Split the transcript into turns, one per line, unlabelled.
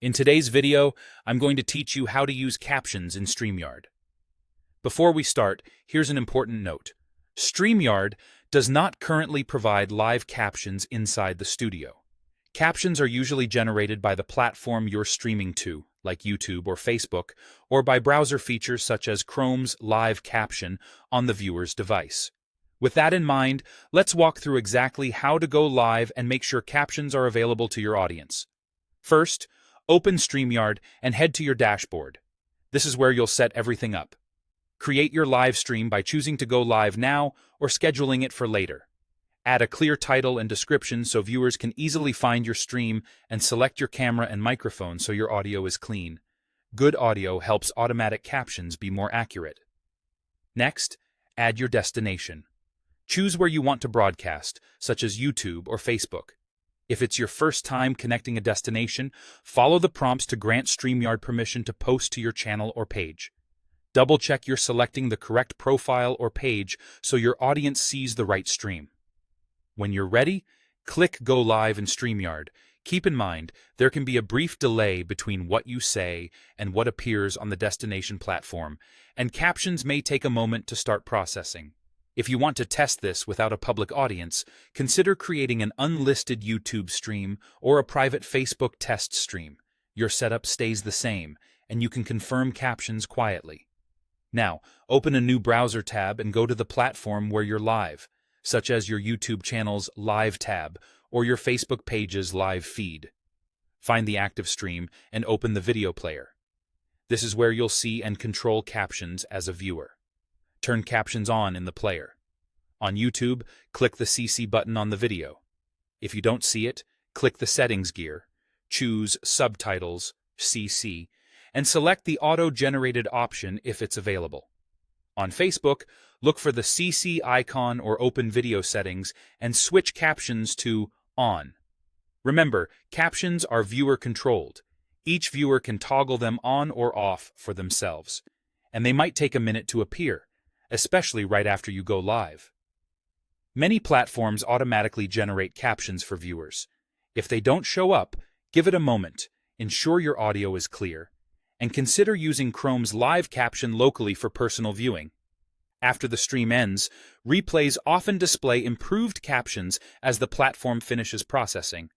In today's video, I'm going to teach you how to use captions in StreamYard. Before we start, here's an important note. StreamYard does not currently provide live captions inside the studio. Captions are usually generated by the platform you're streaming to, like YouTube or Facebook, or by browser features such as Chrome's Live Caption on the viewer's device. With that in mind, let's walk through exactly how to go live and make sure captions are available to your audience. First, open StreamYard and head to your dashboard. This is where you'll set everything up. Create your live stream by choosing to go live now or scheduling it for later. Add a clear title and description so viewers can easily find your stream, and select your camera and microphone so your audio is clean. Good audio helps automatic captions be more accurate. Next, add your destination. Choose where you want to broadcast, such as YouTube or Facebook. If it's your first time connecting a destination, follow the prompts to grant StreamYard permission to post to your channel or page. Double-check you're selecting the correct profile or page so your audience sees the right stream. When you're ready, click Go Live in StreamYard. Keep in mind, there can be a brief delay between what you say and what appears on the destination platform, and captions may take a moment to start processing. If you want to test this without a public audience, consider creating an unlisted YouTube stream or a private Facebook test stream. Your setup stays the same, and you can confirm captions quietly. Now, open a new browser tab and go to the platform where you're live, such as your YouTube channel's Live tab or your Facebook page's live feed. Find the active stream and open the video player. This is where you'll see and control captions as a viewer. Turn captions on in the player. On YouTube, click the CC button on the video. If you don't see it, click the Settings gear, choose Subtitles, CC, and select the auto-generated option if it's available. On Facebook, look for the CC icon or Open Video Settings and switch captions to On. Remember, captions are viewer-controlled. Each viewer can toggle them on or off for themselves, and they might take a minute to appear, especially right after you go live. Many platforms automatically generate captions for viewers. If they don't show up, give it a moment, ensure your audio is clear, and consider using Chrome's Live Caption locally for personal viewing. After the stream ends, replays often display improved captions as the platform finishes processing.